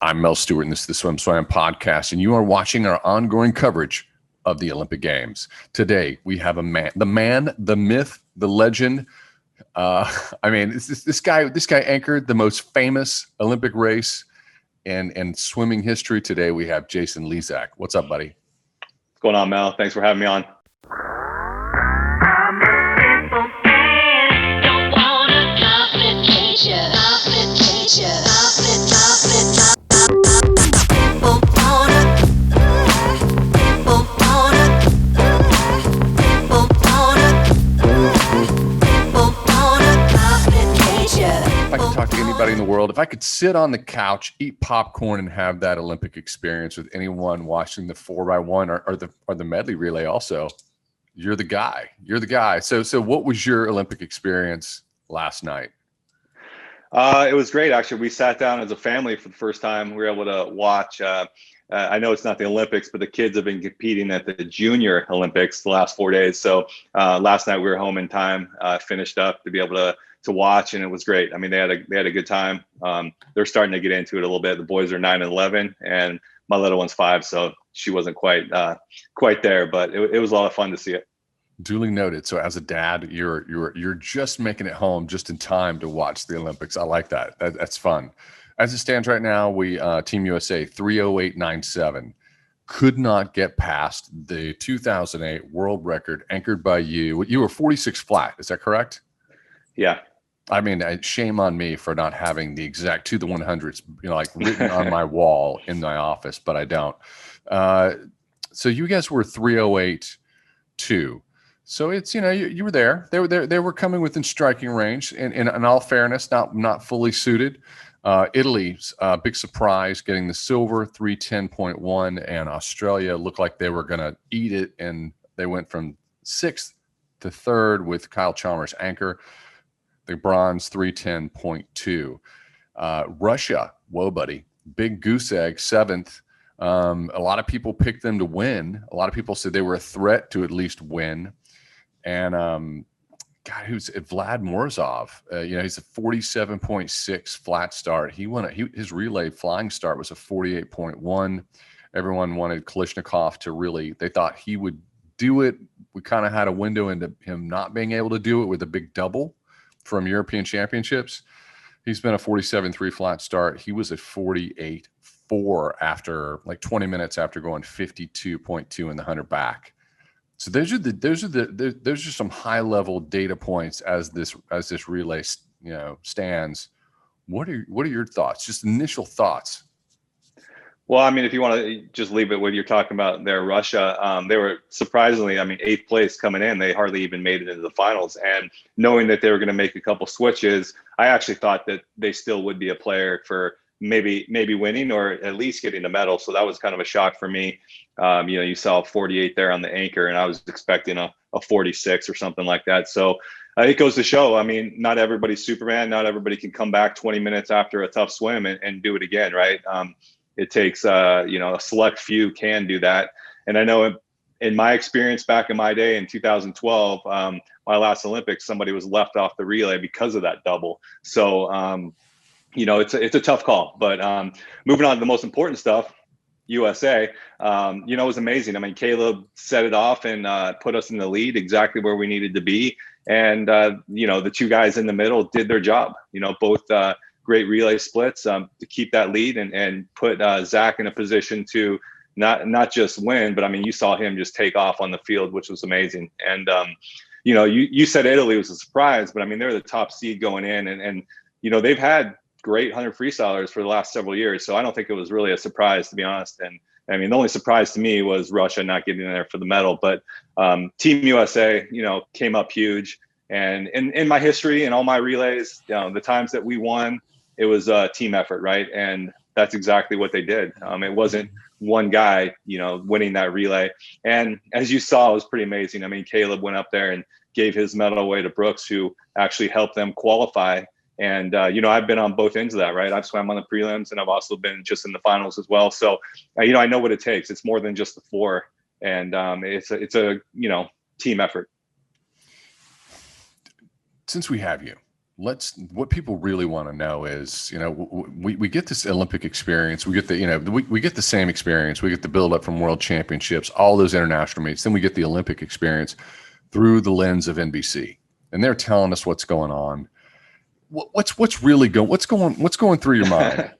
I'm Mel Stewart, and this is the SwimSwam podcast, and you are watching our ongoing coverage of the Olympic Games. Today, we have the man, the myth, the legend. This guy anchored the most famous Olympic race in swimming history. Today, we have Jason Lezak. What's up, buddy? What's going on, Mel? Thanks for having me on. Anybody in the world, if I could sit on the couch, eat popcorn, and have that Olympic experience with anyone watching the 4x1 or the medley relay, also, you're the guy. You're the guy. So what was your Olympic experience last night? It was great, actually. We sat down as a family for the first time. We were able to watch. I know it's not the Olympics, but the kids have been competing at the Junior Olympics the last 4 days. So last night we were home in time, finished up to be able to watch, and it was great. I mean, they had a good time. They're starting to get into it a little bit. The boys are 9 and 11, and my little one's 5, so she wasn't quite there, but it was a lot of fun to see it. Duly noted. So as a dad, you're just making it home just in time to watch the Olympics. I like that. That's fun. As it stands right now, we Team USA 3:08.97 could not get past the 2008 world record anchored by you. You were 46 flat. Is that correct? Yeah. I mean, shame on me for not having the exact to the 100s, written on my wall in my office, but I don't. So you guys were 3:08.2. So it's, you were there. They were coming within striking range. And in all fairness, not fully suited. Italy's big surprise, getting the silver, 3:10.1, and Australia looked like they were going to eat it, and they went from 6th to 3rd with Kyle Chalmers anchor. The bronze, 3:10.2. Russia, whoa, buddy, big goose egg, 7th. A lot of people picked them to win. A lot of people said they were a threat to at least win. And who's Vlad Morozov? He's a 47.6 flat start. His relay flying start was a 48.1. Everyone wanted Kalishnikov to really. They thought he would do it. We kind of had a window into him not being able to do it with a big double from European Championships. He's been a 47.3 flat start. He was at 48.4 after 20 minutes after going 52.2 in the 100 back. So those are some high level data points as this relay stands. What are your thoughts? Just initial thoughts. Well, I mean, if you want to just leave it what you're talking about there, Russia, they were surprisingly, 8th place coming in. They hardly even made it into the finals. And knowing that they were going to make a couple switches, I actually thought that they still would be a player for maybe winning or at least getting a medal. So that was kind of a shock for me. You saw 48 there on the anchor, and I was expecting a 46 or something like that. So it goes to show, I mean, not everybody's Superman. Not everybody can come back 20 minutes after a tough swim and do it again, right? It takes, a select few can do that. And I know in my experience back in my day in 2012, my last Olympics, somebody was left off the relay because of that double. So, it's a tough call. But moving on to the most important stuff, USA, it was amazing. I mean, Caleb set it off and put us in the lead exactly where we needed to be. And, the two guys in the middle did their job, both great relay splits to keep that lead and put Zach in a position to not just win, but I mean, you saw him just take off on the field, which was amazing. And, you said Italy was a surprise, but I mean, they're the top seed going in and they've had great 100 freestylers for the last several years. So I don't think it was really a surprise, to be honest. And I mean, the only surprise to me was Russia not getting there for the medal, but Team USA, came up huge. And in my history and all my relays, the times that we won, it was a team effort, right? And that's exactly what they did. It wasn't one guy, winning that relay. And as you saw, it was pretty amazing. I mean, Caleb went up there and gave his medal away to Brooks, who actually helped them qualify. And, I've been on both ends of that, right? I've swam on the prelims and I've also been just in the finals as well. So, I know what it takes. It's more than just the 4. And it's a team effort. Since we have you, what people really want to know is, we get this Olympic experience. We get we get the same experience. We get the build up from world championships, all those international meets. Then we get the Olympic experience through the lens of NBC, and they're telling us what's going on. What's going through your mind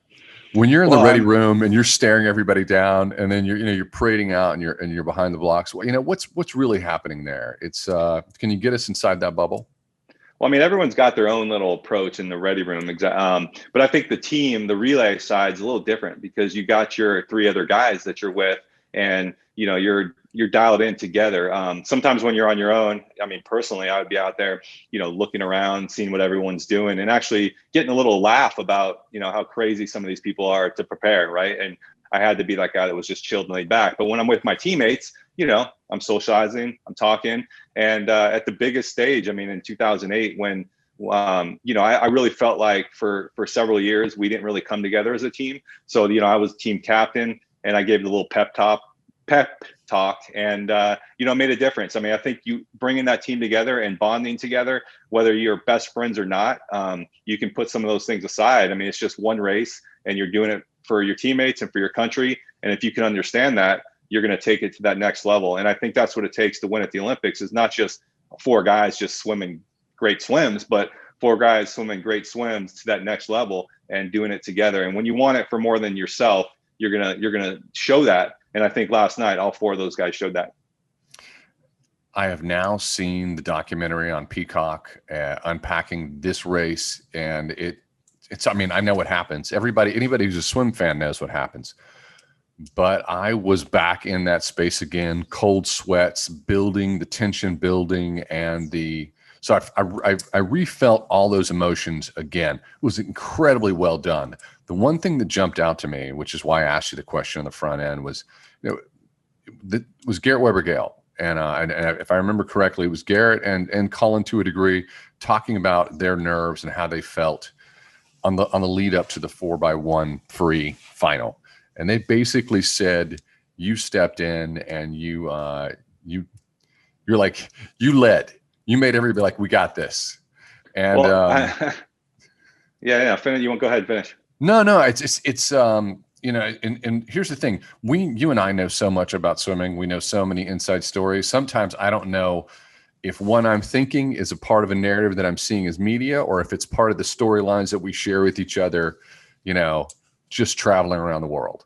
when you're in the ready room and you're staring everybody down, and then you're parading out and you're behind the blocks. What's really happening there? It's can you get us inside that bubble? Well, I mean, everyone's got their own little approach in the ready room. But I think the relay side is a little different because you got your 3 other guys that you're with, and you're dialed in together. Sometimes when you're on your own, I mean, personally, I would be out there, looking around, seeing what everyone's doing, and actually getting a little laugh about, how crazy some of these people are to prepare, right? And I had to be that guy that was just chilled and laid back. But when I'm with my teammates, I'm socializing, I'm talking. And at the biggest stage, I mean, in 2008, when, I really felt like for several years, we didn't really come together as a team. So, I was team captain, and I gave the little pep talk and, it made a difference. I mean, I think you bringing that team together and bonding together, whether you're best friends or not, you can put some of those things aside. I mean, it's just one race, and you're doing it for your teammates and for your country. And if you can understand that, you're going to take it to that next level. And I think that's what it takes to win at the Olympics, is not just 4 guys just swimming great swims, but 4 guys swimming great swims to that next level and doing it together. And when you want it for more than yourself, you're going to show that. And I think last night, all 4 of those guys showed that. I have now seen the documentary on Peacock, unpacking this race, and I mean, I know what happens. Anybody who's a swim fan knows what happens. But I was back in that space again, cold sweats building, the tension building, and so I refelt all those emotions again. It was incredibly well done. The one thing that jumped out to me, which is why I asked you the question on the front end, was, was Garrett Weber-Gale. And if I remember correctly, it was Garrett and Colin, to a degree, talking about their nerves and how they felt on the lead up to the 4x1 free final. And they basically said, you stepped in and you're like, you led. You made everybody like, we got this. And yeah. Finish. You want to go ahead and finish? No. It's and here's the thing. You and I know so much about swimming. We know so many inside stories. Sometimes I don't know if what I'm thinking is a part of a narrative that I'm seeing as media, or if it's part of the storylines that we share with each other, just traveling around the world.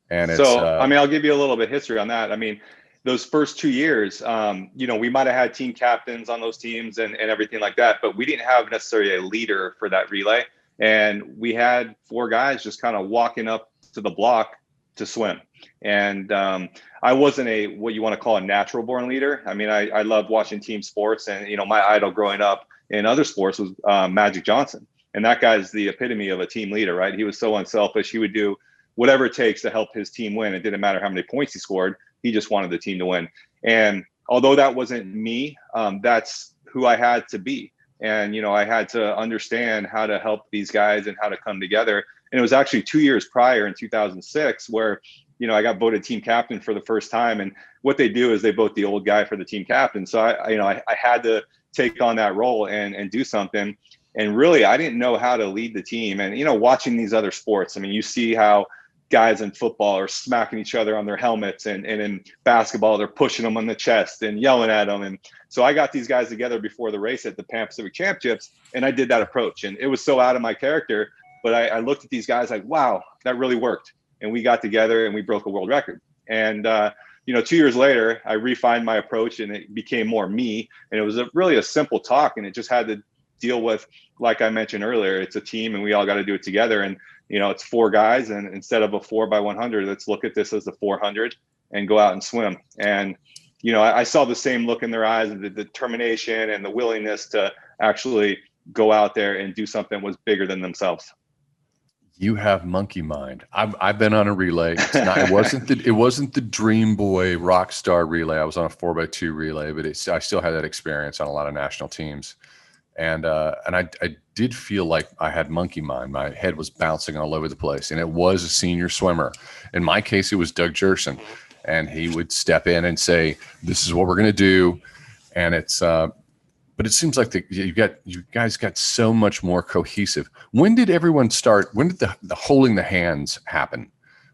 And I mean, I'll give you a little bit of history on that. I mean, those first 2 years, we might have had team captains on those teams and everything like that, but we didn't have necessarily a leader for that relay. And we had 4 guys just kind of walking up to the block to swim. And I wasn't what you want to call a natural born leader. I mean, I loved watching team sports, and, my idol growing up in other sports was Magic Johnson. And that guy's the epitome of a team leader, right? He was so unselfish. He would do whatever it takes to help his team win. It didn't matter how many points he scored. He just wanted the team to win. And although that wasn't me, that's who I had to be. And, I had to understand how to help these guys and how to come together. And it was actually 2 years prior, in 2006, where, I got voted team captain for the first time. And what they do is they vote the old guy for the team captain. So I had to take on that role and do something. And really, I didn't know how to lead the team. And, watching these other sports, I mean, you see how guys in football are smacking each other on their helmets, and in basketball, they're pushing them on the chest and yelling at them. And so I got these guys together before the race at the Pan Pacific Championships, and I did that approach. And it was so out of my character, but I looked at these guys like, wow, that really worked. And we got together and we broke a world record. And, 2 years later, I refined my approach, and it became more me. And it was really a simple talk, and it just had to deal with, like I mentioned earlier, it's a team and we all got to do it together. And, it's 4 guys, and instead of a 4x100, let's look at this as a 400 and go out and swim. And, I saw the same look in their eyes, and the determination and the willingness to actually go out there and do something was bigger than themselves. You have monkey mind. I've been on a relay. It wasn't the dream boy rock star relay. I was on a 4x2 relay, but I still had that experience on a lot of national teams. And I did feel like I had monkey mind. My head was bouncing all over the place, and it was a senior swimmer. In my case, it was Doug Jerson, and he would step in and say, "This is what we're going to do," and it's but it seems like you guys got so much more cohesive. When did everyone start? When did the holding the hands happen,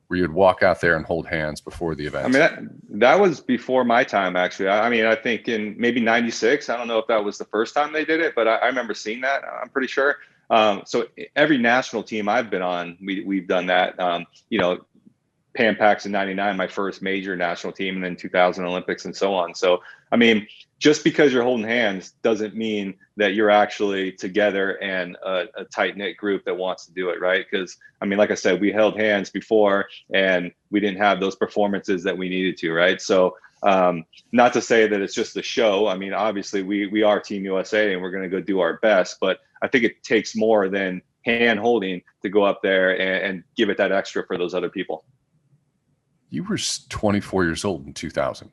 where you'd walk out there and hold hands before the I event? mean, that was before my time, actually. I mean, I think in maybe '96. I don't know if that was the first time they did it, but I remember seeing that. I'm pretty sure. So every national team I've been on, we've done that. Unpacks in '99, my first major national team, and then 2000 Olympics and so on. So, I mean, just because you're holding hands doesn't mean that you're actually together and a tight knit group that wants to do it, right? Because, I mean, like I said, we held hands before and we didn't have those performances that we needed to, right? So, not to say that it's just a show. I mean, obviously, we are Team USA and we're going to go do our best, but I think it takes more than hand holding to go up there and give it that extra for those other people. You were 24 years old in 2000.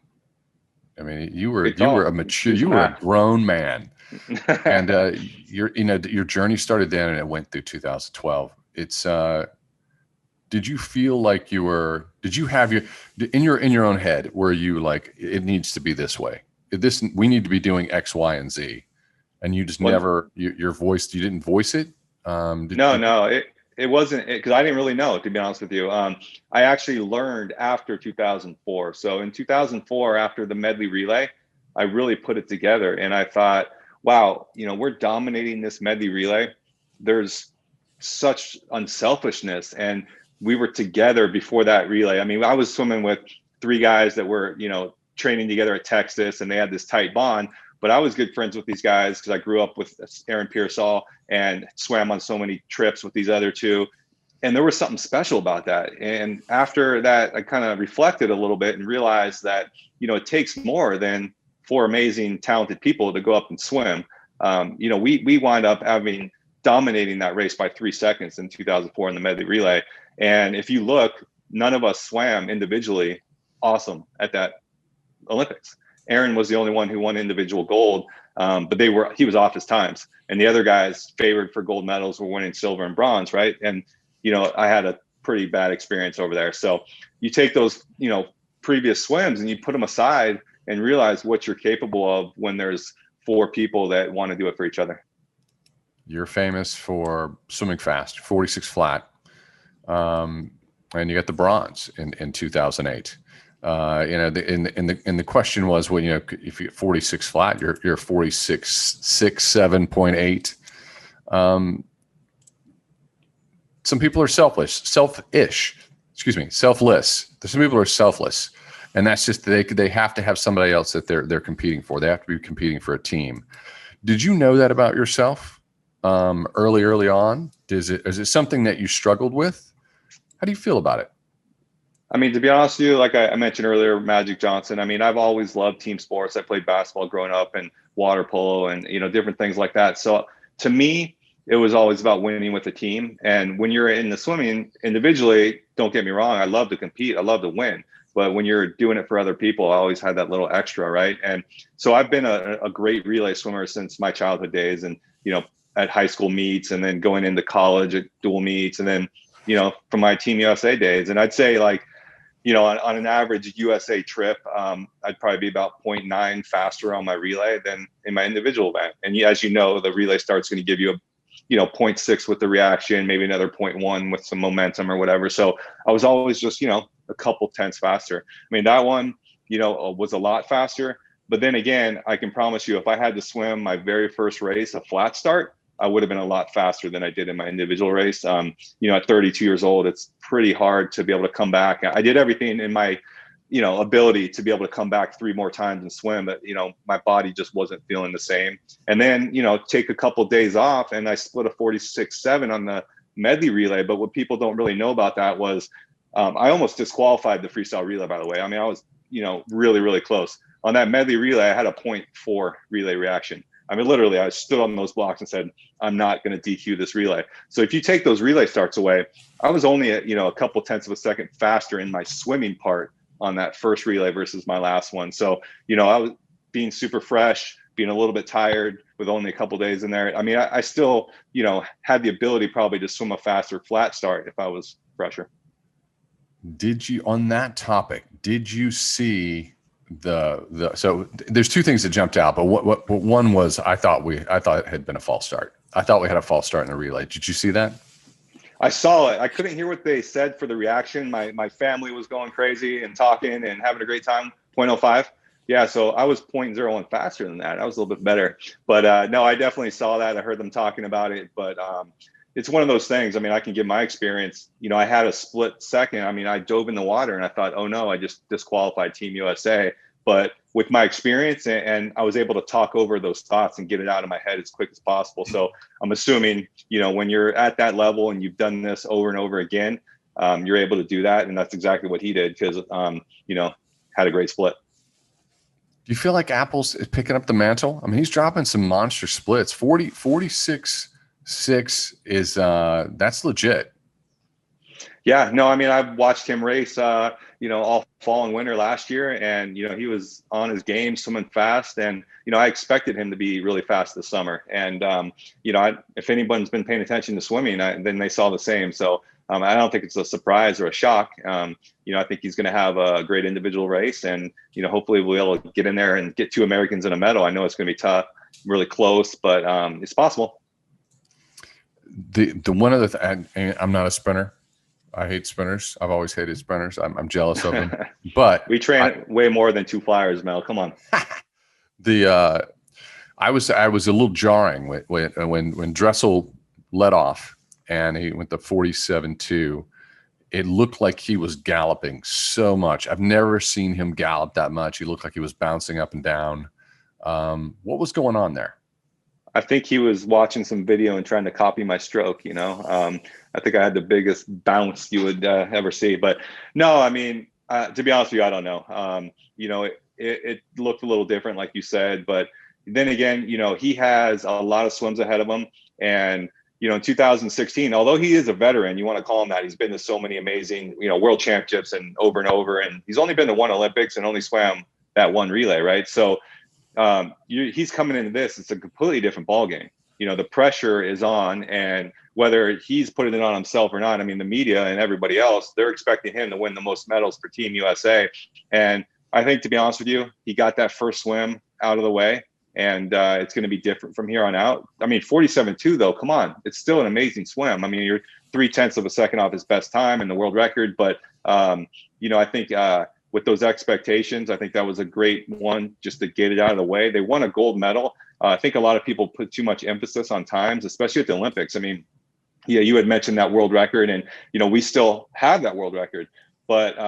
I mean, you were a mature, Huge you were a math. grown man, and your journey started then and it went through 2012. It's did you feel like did you have in your own head where you like, it needs to be this way? We need to be doing X, Y, and Z, and you just never your voice, you didn't voice it? No, it wasn't, because I didn't really know, to be honest with you. I actually learned after 2004. So in 2004, after the medley relay, I really put it together and I thought, wow, we're dominating this medley relay. There's such unselfishness, and we were together before that relay. I mean, I was swimming with three guys that were, training together at Texas, and they had this tight bond. But I was good friends with these guys because I grew up with Aaron Pearsall and swam on so many trips with these other two. And there was something special about that. And after that, I kind of reflected a little bit and realized that, it takes more than four amazing, talented people to go up and swim. We wind up dominating that race by 3 seconds in 2004 in the medley relay. And if you look, none of us swam individually awesome at that Olympics. Aaron was the only one who won individual gold, but he was off his times, and the other guys favored for gold medals were winning silver and bronze, right? And I had a pretty bad experience over there. So you take those previous swims and you put them aside and realize what you're capable of when there's four people that want to do it for each other. You're famous for swimming fast, 46 flat, and you got the bronze in 2008. The question was, well, if you get 46 flat, you're 46, 6, 7.8. Some people are selfless. Some people are selfless. And that's just, they have to have somebody else that they're competing for. They have to be competing for a team. Did you know that about yourself early on? Is it something that you struggled with? How do you feel about it? I mean, to be honest with you, like I mentioned earlier, Magic Johnson, I mean, I've always loved team sports. I played basketball growing up and water polo and, different things like that. So to me, it was always about winning with a team. And when you're in the swimming individually, don't get me wrong, I love to compete. I love to win. But when you're doing it for other people, I always had that little extra, right? And so I've been a great relay swimmer since my childhood days, and, at high school meets, and then going into college at dual meets, and then, from my Team USA days. And I'd say, like, on an average USA trip, I'd probably be about 0.9 faster on my relay than in my individual event. And as you know, the relay start's going to give you 0.6 with the reaction, maybe another 0.1 with some momentum or whatever. So I was always just, a couple tenths faster. I mean, that one, was a lot faster. But then again, I can promise you, if I had to swim my very first race, a flat start, I would have been a lot faster than I did in my individual race. At 32 years old, it's pretty hard to be able to come back. I did everything in my, ability to be able to come back 3 more times and swim, but, my body just wasn't feeling the same. And then, take a couple of days off, and I split a 46.7 on the medley relay. But what people don't really know about that was I almost disqualified the freestyle relay, by the way. I mean, I was, really, really close. On that medley relay, I had a 0.4 relay reaction. I mean, literally, I stood on those blocks and said, I'm not going to DQ this relay. So if you take those relay starts away, I was only at, a couple tenths of a second faster in my swimming part on that first relay versus my last one. So, I was being super fresh, being a little bit tired with only a couple days in there. I mean, I still, had the ability probably to swim a faster flat start if I was fresher. On that topic, did you see so there's two things that jumped out, but what one was I thought it had been a false start. I thought we had a false start in the relay. Did you see that? I saw it. I couldn't hear what they said for the reaction. My family was going crazy and talking and having a great time. 0.05. Yeah, so I was 0.01 faster than that. I was a little bit better. But no, I definitely saw that. I heard them talking about it. But it's one of those things. I mean, I can give my experience. You know, I had a split second. I mean, I dove in the water and I thought, oh no, I just disqualified Team USA. But with my experience, and I was able to talk over those thoughts and get it out of my head as quick as possible. So I'm assuming, you know, when you're at that level and you've done this over and over again, you're able to do that. And that's exactly what he did because, you know, had a great split. Do you feel like Apple's is picking up the mantle? I mean, he's dropping some monster splits. 46.6 is that's legit. Yeah, no, I mean, I've watched him race, you know, all fall and winter last year, and you know, he was on his game, swimming fast, and you know, I expected him to be really fast this summer. And you know, if anyone's been paying attention to swimming, then they saw the same. So I don't think it's a surprise or a shock. You know, I think he's going to have a great individual race, and you know, hopefully we'll be able to get in there and get 2 Americans in a medal. I know it's going to be tough, really close, but it's possible. The one other thing, I'm not a sprinter. I hate sprinters. I've always hated sprinters. I'm jealous of them. But we train way more than 2 flyers, Mel. Come on. I was a little jarring when Dressel let off and he went to 47.2. It looked like he was galloping so much. I've never seen him gallop that much. He looked like he was bouncing up and down. What was going on there? I think he was watching some video and trying to copy my stroke, you know. I think I had the biggest bounce you would ever see. But no, I mean, to be honest with you, I don't know. You know, it looked a little different, like you said. But then again, you know, he has a lot of swims ahead of him. And, you know, in 2016, although he is a veteran, you want to call him that, he's been to so many amazing, you know, world championships and over. And he's only been to 1 Olympics and only swam that 1 relay, right? So he's coming into this, it's a completely different ballgame. You know, the pressure is on, and whether he's putting it on himself or not, I mean, the media and everybody else, they're expecting him to win the most medals for Team USA. And I think, to be honest with you, he got that first swim out of the way, and it's going to be different from here on out. I mean, 47.2 though, come on, it's still an amazing swim. I mean, you're 0.3 of a second off his best time in the world record, but you know, I think with those expectations, I think that was a great one just to get it out of the way. They won a gold medal. I think a lot of people put too much emphasis on times, especially at the Olympics. I mean, yeah, you had mentioned that world record, and you know, we still have that world record, but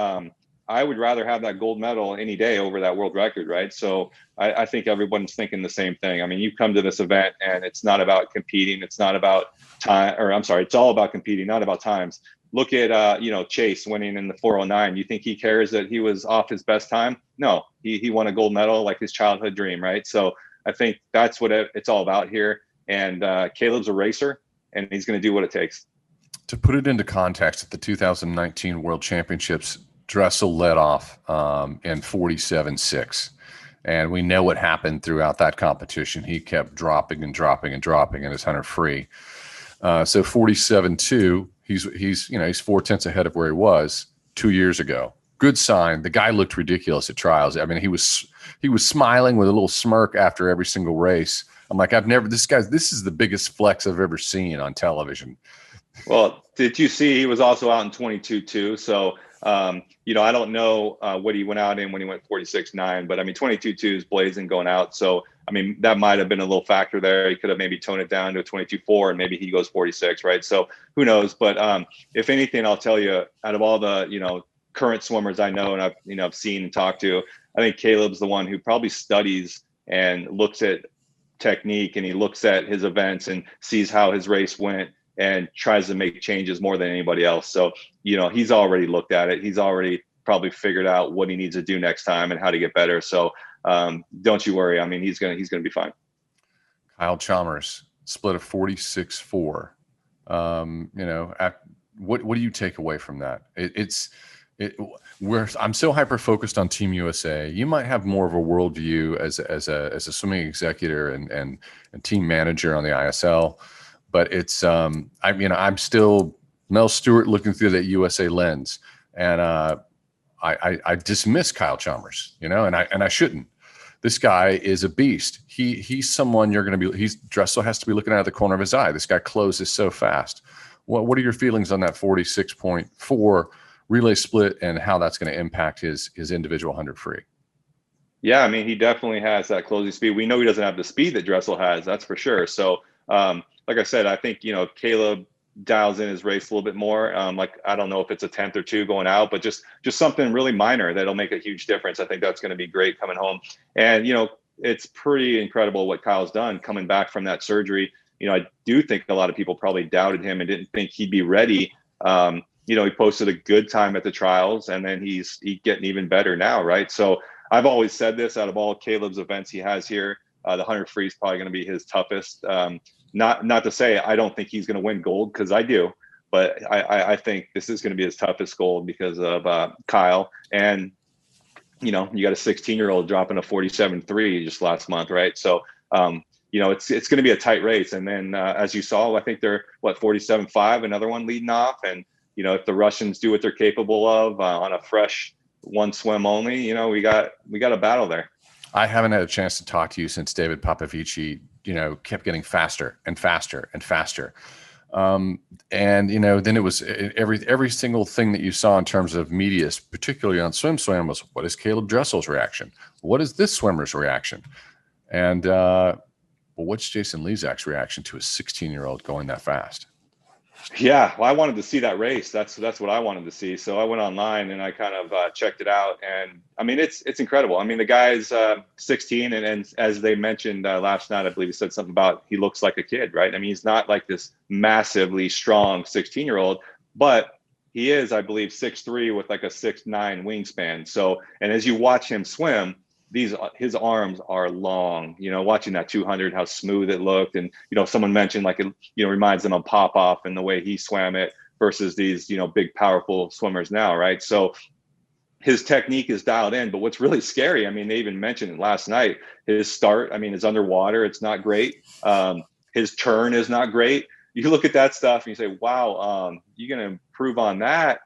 I would rather have that gold medal any day over that world record, right? So I think everyone's thinking the same thing. I mean, you come to this event and it's not about competing, it's not about time, or I'm sorry, it's all about competing, not about times. Look at, you know, Chase winning in the 409. You think he cares that he was off his best time? No, he won a gold medal like his childhood dream, right? So I think that's what it's all about here. And Caleb's a racer, and he's going to do what it takes. To put it into context, at the 2019 World Championships, Dressel led off in 47.6. And we know what happened throughout that competition. He kept dropping and dropping and dropping in his 100 free. So 47.2. He's 0.4 ahead of where he was 2 years ago. Good sign. The guy looked ridiculous at trials. I mean, he was smiling with a little smirk after every single race. I'm like, this is the biggest flex I've ever seen on television. Well, did you see he was also out in 22.2? So, you know, I don't know what he went out in when he went 46.9, but I mean, 22.2 is blazing going out. So, I mean, that might have been a little factor there. He could have maybe toned it down to a 22.4 and maybe he goes 46, right? So who knows? But if anything, I'll tell you, out of all the, you know, current swimmers I know and I've seen and talked to, I think Caleb's the one who probably studies and looks at technique, and he looks at his events and sees how his race went and tries to make changes more than anybody else. So, you know, he's already looked at it. He's already probably figured out what he needs to do next time and how to get better. So don't you worry. I mean, he's gonna be fine. Kyle Chalmers split of 46.4. You know, what do you take away from that? I'm so hyper focused on Team USA. You might have more of a worldview as a swimming executive and team manager on the ISL, but it's I'm still Mel Stewart looking through that USA lens, and I dismiss Kyle Chalmers, you know, and I shouldn't. This guy is a beast. He's someone you're going to be. Dressel has to be looking out of the corner of his eye. This guy closes so fast. What are your feelings on that 46.4 relay split and how that's going to impact his individual 100 free? Yeah, I mean, he definitely has that closing speed. We know he doesn't have the speed that Dressel has, that's for sure. So, like I said, I think, you know, Caleb dials in his race a little bit more. Like, I don't know if it's a 10th or 2 going out, but just something really minor that'll make a huge difference. I think that's going to be great coming home. And, you know, it's pretty incredible what Kyle's done coming back from that surgery. You know, I do think a lot of people probably doubted him and didn't think he'd be ready. You know, he posted a good time at the trials, and then he's getting even better now, right? So I've always said this, out of all Caleb's events he has here, the 100 free is probably going to be his toughest. Not to say I don't think he's going to win gold, because I do, but I think this is going to be his toughest gold because of Kyle. And, you know, you got a 16-year-old dropping a 47.3 just last month, right? So, you know, it's going to be a tight race. And then as you saw, I think they're 47.5, another one leading off. And, you know, if the Russians do what they're capable of on a fresh one swim only, you know, we got a battle there. I haven't had a chance to talk to you since David Popovici, you know, kept getting faster and faster and faster. And, you know, then it was every single thing that you saw in terms of media, particularly on SwimSwam, was what is Caleb Dressel's reaction? What is this swimmer's reaction? And well, what's Jason Lezak's reaction to a 16-year-old going that fast? Yeah, well, I wanted to see that race. That's what I wanted to see. So I went online and I kind of checked it out, and I mean, it's incredible. I mean, the guy's 16, and as they mentioned last night, I believe he said something about he looks like a kid, right? I mean, he's not like this massively strong 16-year-old, but he is, I believe, 6'3" with like a 6'9" wingspan. So, and as you watch him swim, his arms are long, you know, watching that 200, how smooth it looked. And, you know, someone mentioned like, it, you know, reminds them of Popoff and the way he swam it versus these, you know, big, powerful swimmers now. Right. So his technique is dialed in, but what's really scary, I mean, they even mentioned it last night, his start, I mean, his underwater, it's not great. His turn is not great. You look at that stuff and you say, wow, you're going to improve on that.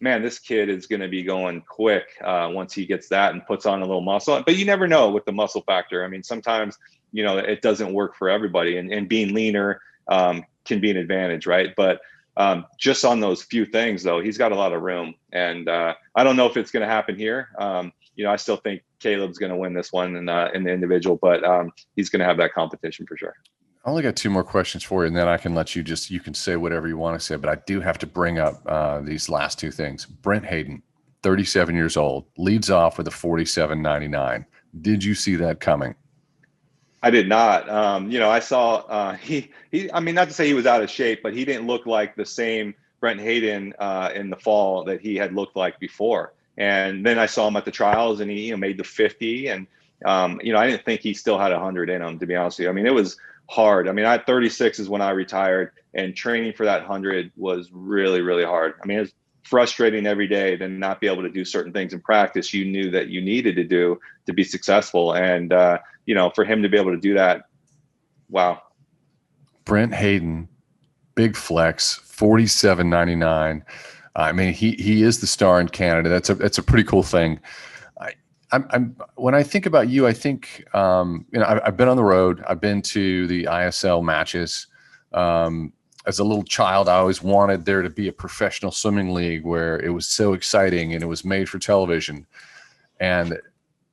Man, this kid is going to be going quick once he gets that and puts on a little muscle. But you never know with the muscle factor. I mean, sometimes, you know, it doesn't work for everybody, and being leaner can be an advantage, right? But just on those few things, though, he's got a lot of room. And I don't know if it's going to happen here. You know, I still think Caleb's going to win this one in the individual, but he's going to have that competition for sure. I only got 2 more questions for you, and then I can let you you can say whatever you want to say, but I do have to bring up these last 2 things. Brent Hayden, 37 years old, leads off with a 47.99. Did you see that coming? I did not. You know, I saw he, I mean, not to say he was out of shape, but he didn't look like the same Brent Hayden in the fall that he had looked like before. And then I saw him at the trials, and he, you know, made the 50. And, you know, I didn't think he still had 100 in him, to be honest with you. I mean, it was hard. I mean, at 36 is when I retired, and training for that 100 was really, really hard. I mean, it was frustrating every day to not be able to do certain things in practice you knew that you needed to do to be successful. And, you know, for him to be able to do that, wow. Brent Hayden, big flex, 47.99. I mean, he is the star in Canada. That's a pretty cool thing. I'm when I think about you, I think, you know, I've been on the road. I've been to the ISL matches. As a little child, I always wanted there to be a professional swimming league where it was so exciting and it was made for television. And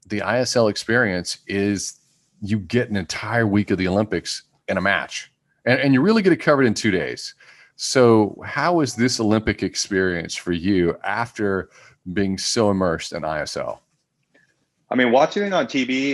the ISL experience is you get an entire week of the Olympics in a match, and you really get it covered in 2 days. So how is this Olympic experience for you after being so immersed in ISL? I mean, watching it on TV,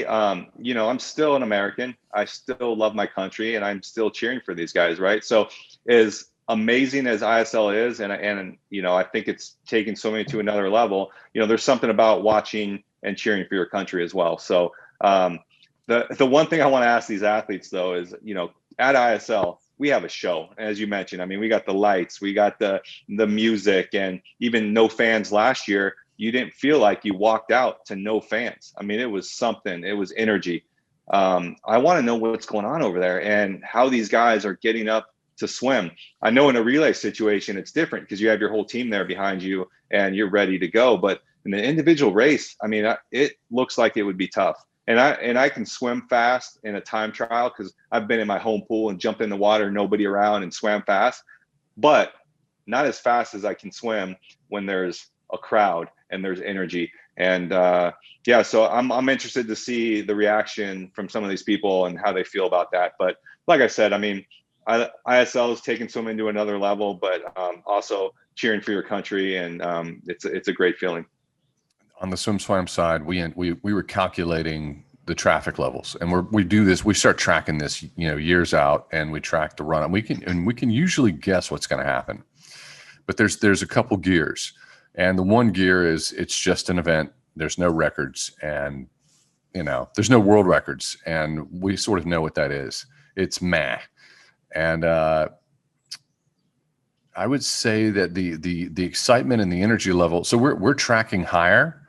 you know, I'm still an American. I still love my country, and I'm still cheering for these guys, right? So as amazing as ISL is, and you know, I think it's taking so many to another level, you know, there's something about watching and cheering for your country as well. So the one thing I want to ask these athletes, though, is, you know, at ISL, we have a show, as you mentioned. I mean, we got the lights, we got the music, and even no fans last year. You didn't feel like you walked out to no fans. I mean, it was something. It was energy. I want to know what's going on over there and how these guys are getting up to swim. I know in a relay situation, it's different because you have your whole team there behind you and you're ready to go. But in an individual race, I mean, it looks like it would be tough. And I can swim fast in a time trial because I've been in my home pool and jumped in the water, nobody around, and swam fast, but not as fast as I can swim when there's a crowd and there's energy. And so I'm interested to see the reaction from some of these people and how they feel about that. But like I said, I mean, ISL is taking swimming to another level, but also cheering for your country, and it's a great feeling. On the SwimSwam side, we were calculating the traffic levels, and we do this. We start tracking this, years out, and we track the run, and we can usually guess what's going to happen. But there's a couple gears, and the one gear is it's just an event. There's no records, and there's no world records, and we sort of know what that is. It's meh. And I would say that the excitement and the energy level. So we're tracking higher,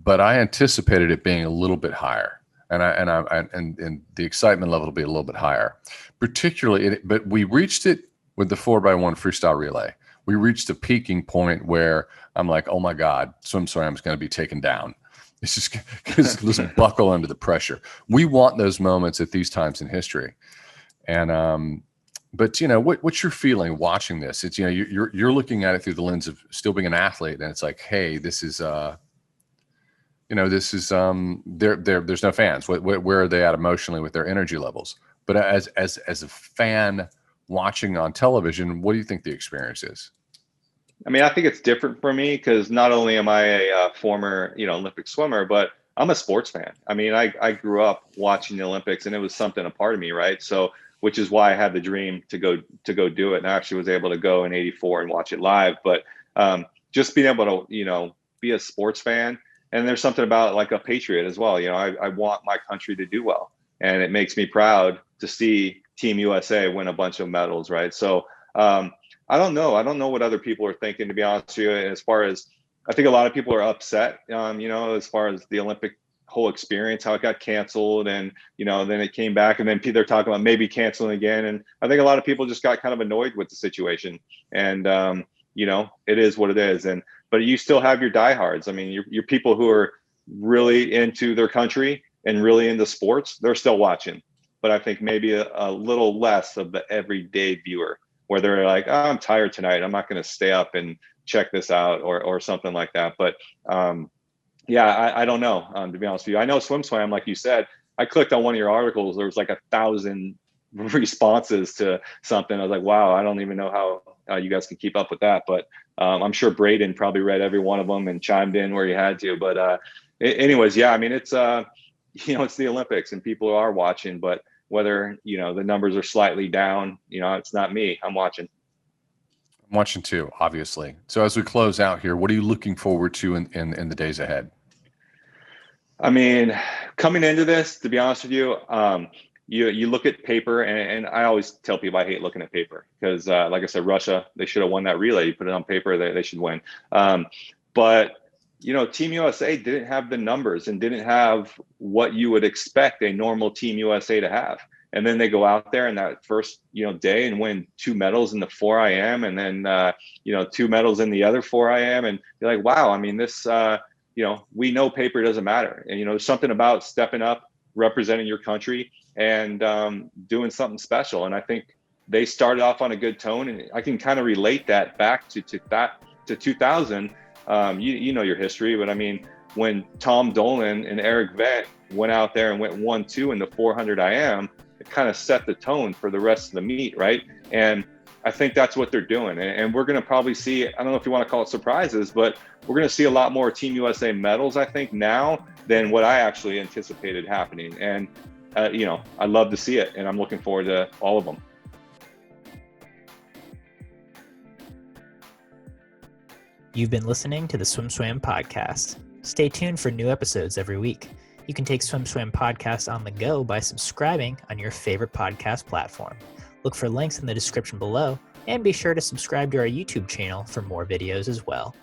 but I anticipated it being a little bit higher, and the excitement level will be a little bit higher. Particularly, but we reached it with the 4x1 freestyle relay. We reached a peaking point where I'm like, oh my God, SwimSwam is going to be taken down. It's just buckle under the pressure. We want those moments at these times in history, and but what's your feeling watching this? It's you're looking at it through the lens of still being an athlete, and it's like, hey, this is there's no fans. Where are they at emotionally with their energy levels? But as a fan watching on television, what do you think the experience is? I mean, I think it's different for me because not only am I a former Olympic swimmer, but I'm a sports fan. I mean, I grew up watching the Olympics, and it was something a part of me, right? So, which is why I had the dream to go do it, and I actually was able to go in '84 and watch it live. But just being able to be a sports fan, and there's something about like a patriot as well. I want my country to do well, and it makes me proud to see Team USA win a bunch of medals, right? So I don't know. I don't know what other people are thinking, to be honest with you. As far as, I think a lot of people are upset, as far as the Olympic whole experience, how it got canceled, and then it came back, and then they're talking about maybe canceling again. And I think a lot of people just got kind of annoyed with the situation, and it is what it is. But you still have your diehards. I mean, your people who are really into their country and really into sports, they're still watching. But I think maybe a little less of the everyday viewer, where they're like, oh, I'm tired tonight, I'm not going to stay up and check this out or something like that. But I don't know, to be honest with you. I know SwimSwam, like you said, I clicked on one of your articles, there was like 1,000 responses to something. I was like, wow, I don't even know how you guys can keep up with that. But I'm sure Braden probably read every one of them and chimed in where he had to. But anyways, yeah, I mean, it's it's the Olympics and people are watching, but whether the numbers are slightly down, it's not me. I'm watching. I'm watching too, obviously. So as we close out here, what are you looking forward to in the days ahead? I mean, coming into this, to be honest with you, you look at paper, and I always tell people I hate looking at paper because, like I said, Russia, they should have won that relay. You put it on paper, they should win. But Team USA didn't have the numbers and didn't have what you would expect a normal Team USA to have. And then they go out there in that first, day and win 2 medals in the 4 IM, and then, 2 medals in the other 4 IM. And you're like, wow, I mean, this, we know paper doesn't matter. And, there's something about stepping up, representing your country, and doing something special. And I think they started off on a good tone, and I can kind of relate that back to 2000. You know your history, but I mean, when Tom Dolan and Eric Vett went out there and went 1-2 in the 400 IM, it kind of set the tone for the rest of the meet, right? And I think that's what they're doing. And we're going to probably see, I don't know if you want to call it surprises, but we're going to see a lot more Team USA medals, I think, now than what I actually anticipated happening. And, I love to see it, and I'm looking forward to all of them. You've been listening to the SwimSwam podcast. Stay tuned for new episodes every week. You can take SwimSwam podcast on the go by subscribing on your favorite podcast platform. Look for links in the description below, and be sure to subscribe to our YouTube channel for more videos as well.